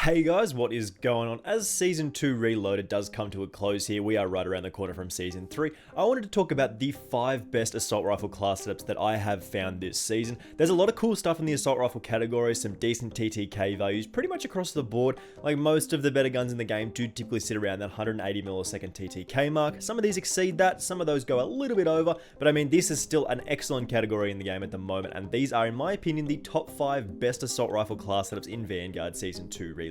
Hey guys, what is going on? As Season 2 Reloaded does come to a close here, we are right around the corner from Season 3, I wanted to talk about the 5 best assault rifle class setups that I have found this season. There's a lot of cool stuff in the assault rifle category, some decent TTK values pretty much across the board. Like most of the better guns in the game do typically sit around that 180 millisecond TTK mark. Some of these exceed that, some of those go a little bit over, but I mean this is still an excellent category in the game at the moment, and these are in my opinion the top 5 best assault rifle class setups in Vanguard Season 2 Reloaded.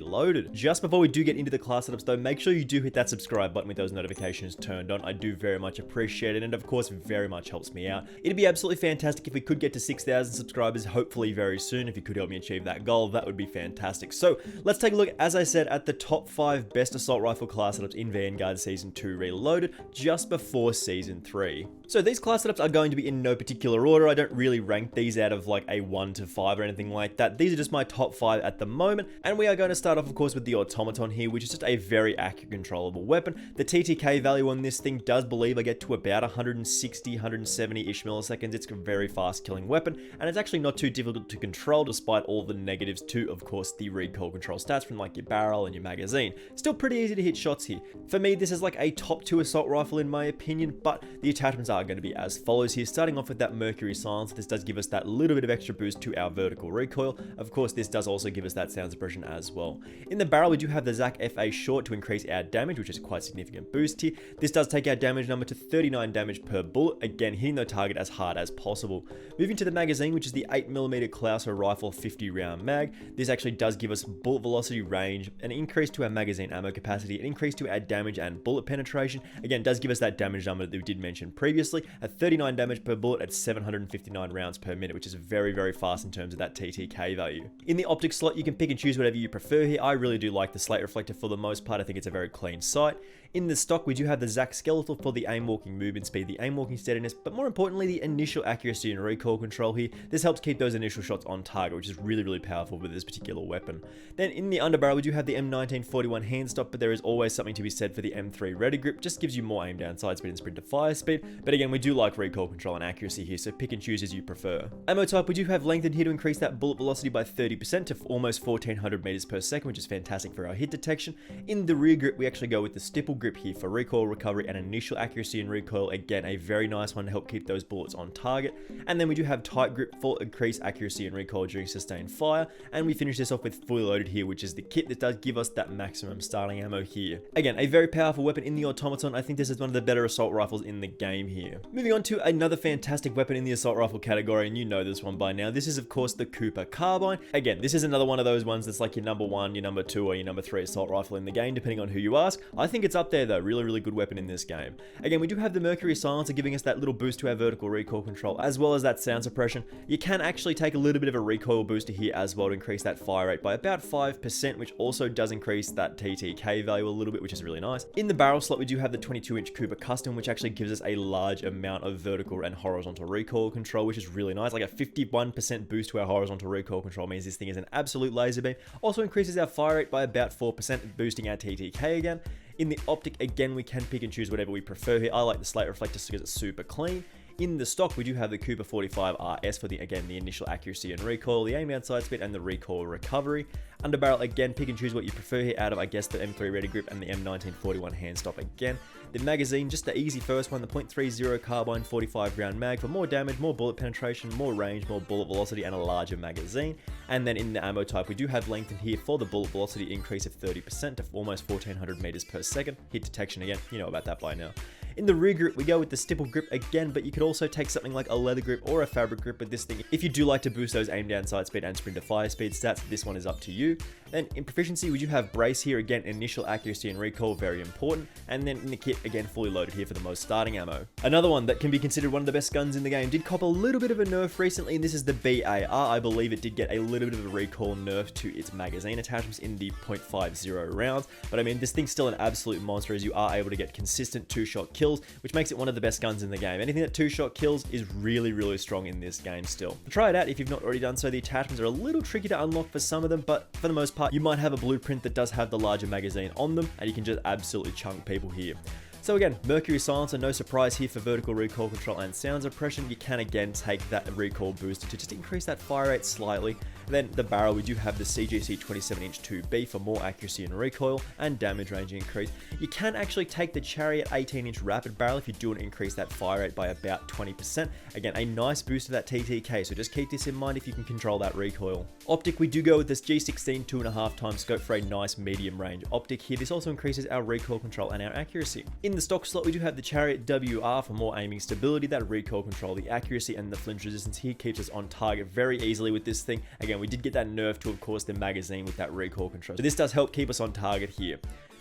Just before we do get into the class setups though, make sure you do hit that subscribe button with those notifications turned on. I do very much appreciate it, and of course very much helps me out. It'd be absolutely fantastic if we could get to 6,000 subscribers hopefully very soon. If you could help me achieve that goal, that would be fantastic. So let's take a look, as I said, at the top 5 best assault rifle class setups in Vanguard Season 2 Reloaded just before Season 3. So these class setups are going to be in no particular order. I don't really rank these out of like a 1 to 5 or anything like that. These are just my top 5 at the moment, and we are going to start off of course with the Automaton here, which is just a very accurate controllable weapon. The TTK value on this thing does believe I get to about 160, 170-ish milliseconds. It's a very fast killing weapon, and it's actually not too difficult to control despite all the negatives to, of course, the recoil control stats from like your barrel and your magazine. Still pretty easy to hit shots here. For me, this is like a top 2 assault rifle in my opinion, but the attachments are going to be as follows here. Starting off with that Mercury silencer, this does give us that little bit of extra boost to our vertical recoil. Of course, this does also give us that sound suppression as well. In the barrel, we do have the Zac FA short to increase our damage, which is a quite significant boost here. This does take our damage number to 39 damage per bullet, again hitting the target as hard as possible. Moving to the magazine, which is the 8mm Klauser rifle 50 round mag. This actually does give us bullet velocity, range, an increase to our magazine ammo capacity, an increase to our damage and bullet penetration. Again, does give us that damage number that we did mention previously at 39 damage per bullet at 759 rounds per minute, which is very, very fast in terms of that TTK value. In the optic slot, you can pick and choose whatever you prefer here. I really do like the slate reflector for the most part. I think it's a very clean sight. In the stock, we do have the Zac skeletal for the aim walking movement speed, the aim walking steadiness, but more importantly, the initial accuracy and recoil control here. This helps keep those initial shots on target, which is really, really powerful with this particular weapon. Then in the underbarrel, we do have the M1941 hand stop, but there is always something to be said for the M3 ready grip. Just gives you more aim down side speed and sprint to fire speed. But again, we do like recoil control and accuracy here, so pick and choose as you prefer. Ammo type, we do have lengthened here to increase that bullet velocity by 30% to almost 1400 meters per second, which is fantastic for our hit detection. In the rear grip, we actually go with the stipple grip here for recoil recovery and initial accuracy and recoil. Again, a very nice one to help keep those bullets on target. And then we do have tight grip for increased accuracy and recoil during sustained fire. And we finish this off with fully loaded here, which is the kit that does give us that maximum starting ammo here. Again, a very powerful weapon in the Automaton. I think this is one of the better assault rifles in the game here. Moving on to another fantastic weapon in the assault rifle category, and you know this one by now. This is of course the Cooper Carbine. Again, this is another one of those ones that's like your number 1, your number 2, or your number 3 assault rifle in the game, depending on who you ask. I think it's up there though. Really good weapon in this game. Again, we do have the Mercury silencer giving us that little boost to our vertical recoil control, as well as that sound suppression. You can actually take a little bit of a recoil booster here as well to increase that fire rate by about 5%, which also does increase that TTK value a little bit, which is really nice. In the barrel slot, we do have the 22-inch Cooper Custom, which actually gives us a large amount of vertical and horizontal recoil control, which is really nice. Like a 51% boost to our horizontal recoil control means this thing is an absolute laser beam. Also increases our fire rate by about 4%, boosting our TTK again. In the optic, again, we can pick and choose whatever we prefer here. I like the slate reflector because it's super clean. In the stock, we do have the Cooper 45 RS for the initial accuracy and recoil, the aim down side speed, and the recoil recovery. Underbarrel, again, pick and choose what you prefer here out of, I guess, the M3 ready grip and the M1941 hand stop again. The magazine, just the easy first one, the .30 Carbine 45 round mag for more damage, more bullet penetration, more range, more bullet velocity, and a larger magazine. And then in the ammo type, we do have lengthened here for the bullet velocity increase of 30% to almost 1400 meters per second. Hit detection again, you know about that by now. In the rear grip, we go with the stipple grip again, but you could also take something like a leather grip or a fabric grip with this thing. If you do like to boost those aim down sight speed and sprint to fire speed stats, this one is up to you. Then in proficiency, we do have brace here, again, initial accuracy and recoil, very important. And then in the kit, again, fully loaded here for the most starting ammo. Another one that can be considered one of the best guns in the game did cop a little bit of a nerf recently, and this is the BAR. I believe it did get a little bit of a recoil nerf to its magazine attachments in the .50 rounds. But I mean, this thing's still an absolute monster as you are able to get consistent 2-shot kills, which makes it one of the best guns in the game. Anything that 2-shot kills is really strong in this game still. Try it out if you've not already done so. The attachments are a little tricky to unlock for some of them, but for the most part, you might have a blueprint that does have the larger magazine on them, and you can just absolutely chunk people here. So again, Mercury silencer, no surprise here for vertical recoil control and sound suppression. You can again take that recoil booster to just increase that fire rate slightly. Then the barrel, we do have the CGC 27-inch 2B for more accuracy and recoil and damage range increase. You can actually take the Chariot 18-inch rapid barrel if you do want to increase that fire rate by about 20%. Again, a nice boost to that TTK, so just keep this in mind if you can control that recoil. Optic, we do go with this G16 2.5x scope for a nice medium range optic here. This also increases our recoil control and our accuracy. In the stock slot, we do have the Chariot WR for more aiming stability, that recoil control, the accuracy, and the flinch resistance here keeps us on target very easily with this thing. Again, we did get that nerf to, of course, the magazine with that recoil control, so this does help keep us on target here.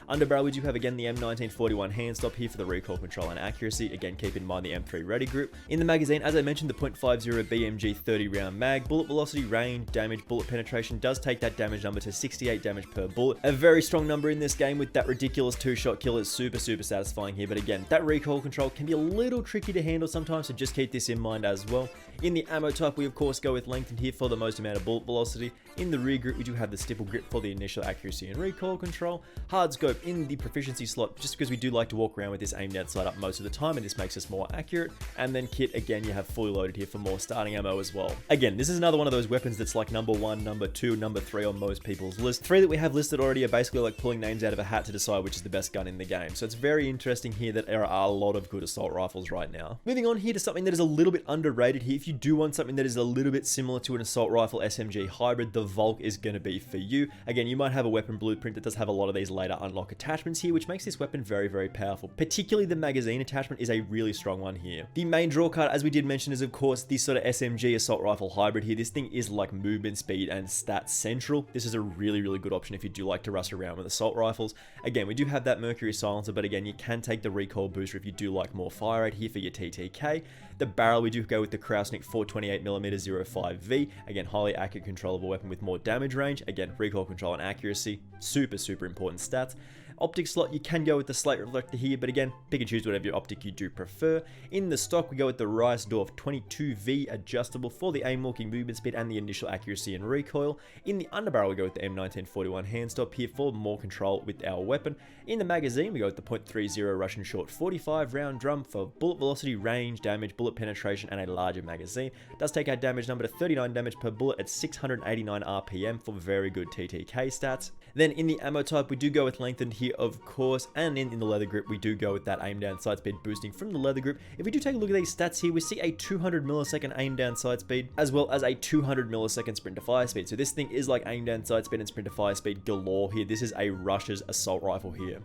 Underbarrel, we do have again the M1941 hand stop here for the recoil control and accuracy. Again, keep in mind the M3 ready grip. In the magazine, as I mentioned, the .50 BMG 30 round mag, bullet velocity, range, damage, bullet penetration does take that damage number to 68 damage per bullet. A very strong number in this game with that ridiculous 2-shot kill. Is super satisfying here, but again, that recoil control can be a little tricky to handle sometimes, so just keep this in mind as well. In the ammo type, we of course go with lengthened here for the most amount of bullet velocity. In the rear grip, we do have the stipple grip for the initial accuracy and recoil control. Hard scope in the proficiency slot, just because we do like to walk around with this aimed down sight up most of the time, and this makes us more accurate. And then kit, again, you have fully loaded here for more starting ammo as well. Again, this is another one of those weapons that's like number 1, number 2, number 3 on most people's list. 3 that we have listed already are basically like pulling names out of a hat to decide which is the best gun in the game. So it's very interesting here that there are a lot of good assault rifles right now. Moving on here to something that is a little bit underrated here. If you do want something that is a little bit similar to an assault rifle SMG hybrid, the Volk is going to be for you. Again, you might have a weapon blueprint that does have a lot of these later unlock attachments here, which makes this weapon very powerful. Particularly the magazine attachment is a really strong one here. The main draw card, as we did mention, is of course this sort of SMG assault rifle hybrid here. This thing is like movement speed and stats central. This is a really good option if you do like to rush around with assault rifles. Again, we do have that Mercury silencer, but again, you can take the recoil booster if you do like more fire rate here for your TTK. The barrel, we do go with the Krausnik 428mm 05V. Again, highly accurate, controllable weapon with more damage range. Again, recoil control and accuracy, super important stats. Optic slot, you can go with the slate reflector here, but again, pick and choose whatever your optic you do prefer. In the stock, we go with the Reisdorf 22V adjustable for the aim walking movement speed and the initial accuracy and recoil. In the underbarrel, we go with the M1941 hand stop here for more control with our weapon. In the magazine, we go with the .30 Russian short 45 round drum for bullet velocity, range, damage, bullet penetration, and a larger magazine. It does take our damage number to 39 damage per bullet at 689 RPM for very good TTK stats. Then in the ammo type, we do go with lengthened here, of course, and in the leather grip, we do go with that aim down sight speed boosting from the leather grip. If we do take a look at these stats here, we see a 200 millisecond aim down sight speed, as well as a 200 millisecond sprint to fire speed. So this thing is like aim down sight speed and sprint to fire speed galore here. This is a Russia's assault rifle here.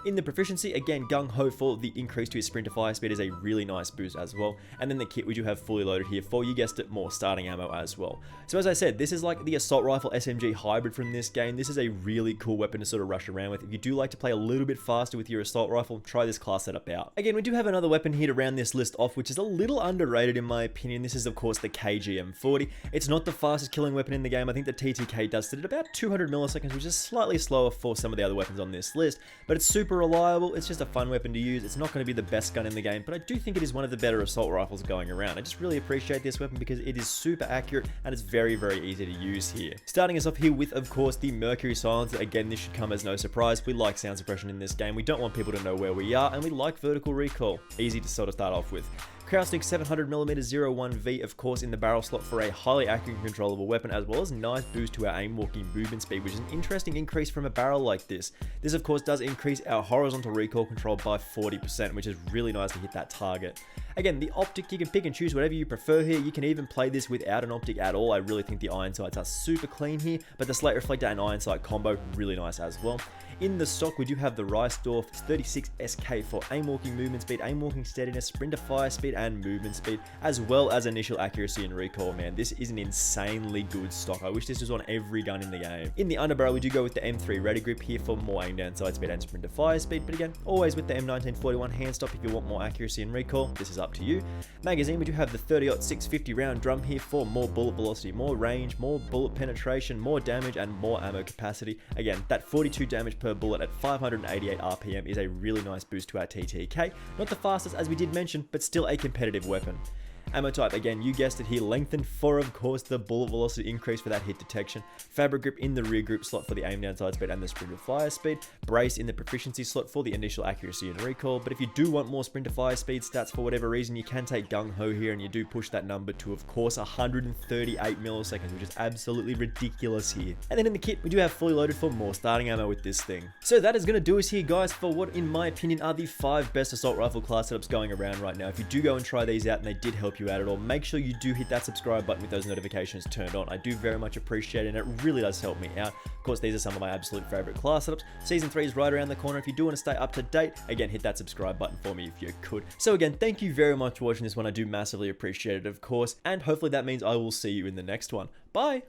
In the proficiency, again, gung-ho for the increase to his sprint to fire speed is a really nice boost as well. And then the kit, we do have fully loaded here for, you guessed it, more starting ammo as well. So as I said, this is like the assault rifle SMG hybrid from this game. This is a really cool weapon to sort of rush around with. If you do like to play a little bit faster with your assault rifle, try this class setup out. Again, we do have another weapon here to round this list off, which is a little underrated in my opinion. This is, of course, the KGM40. It's not the fastest killing weapon in the game. I think the TTK does sit at about 200 milliseconds, which is slightly slower for some of the other weapons on this list, but it's super reliable. It's just a fun weapon to use. It's not going to be the best gun in the game, but I do think it is one of the better assault rifles going around. I just really appreciate this weapon because it is super accurate and it's very easy to use here. Starting us off here with, of course, the Mercury silencer. Again, this should come as no surprise. We like sound suppression in this game. We don't want people to know where we are, and we like vertical recoil. Easy to sort of start off with. Krausnik 700mm 01V, of course, in the barrel slot for a highly accurate and controllable weapon, as well as a nice boost to our aim walking movement speed, which is an interesting increase from a barrel like this. This, of course, does increase our horizontal recoil control by 40%, which is really nice to hit that target. Again, the optic, you can pick and choose whatever you prefer here. You can even play this without an optic at all. I really think the iron sights are super clean here, but the slate reflector and iron sight combo, really nice as well. In the stock, we do have the Reisdorf 36SK for aim walking movement speed, aim walking steadiness, sprint to fire speed, and movement speed, as well as initial accuracy and recoil. Man, this is an insanely good stock. I wish this was on every gun in the game. In the underbarrel, we do go with the M3 ready grip here for more aim down sight speed and sprint to fire speed, but again, always with the M1941 hand stop if you want more accuracy and recoil. This is up to you. Magazine, we do have the 30-650 round drum here for more bullet velocity, more range, more bullet penetration, more damage, and more ammo capacity. Again, that 42 damage per bullet at 588 RPM is a really nice boost to our TTK. Not the fastest, as we did mention, but still a competitive weapon. Ammo type, again, you guessed it here, lengthened for, of course, the bullet velocity increase for that hit detection. Fabric grip in the rear grip slot for the aim down side speed and the sprint to fire speed. Brace in the proficiency slot for the initial accuracy and recoil. But if you do want more sprint to fire speed stats for whatever reason, you can take gung ho here, and you do push that number to, of course, 138 milliseconds, which is absolutely ridiculous here. And then in the kit, we do have fully loaded for more starting ammo with this thing. So that is going to do us here, guys, for what, in my opinion, are the 5 best assault rifle class setups going around right now. If you do go and try these out and they did help you out at all, make sure you do hit that subscribe button with those notifications turned on. I do very much appreciate it, and it really does help me out. Of course, these are some of my absolute favorite class setups. Season 3 is right around the corner. If you do want to stay up to date, again, hit that subscribe button for me if you could. So again, thank you very much for watching this one. I do massively appreciate it, of course, and hopefully that means I will see you in the next one. Bye!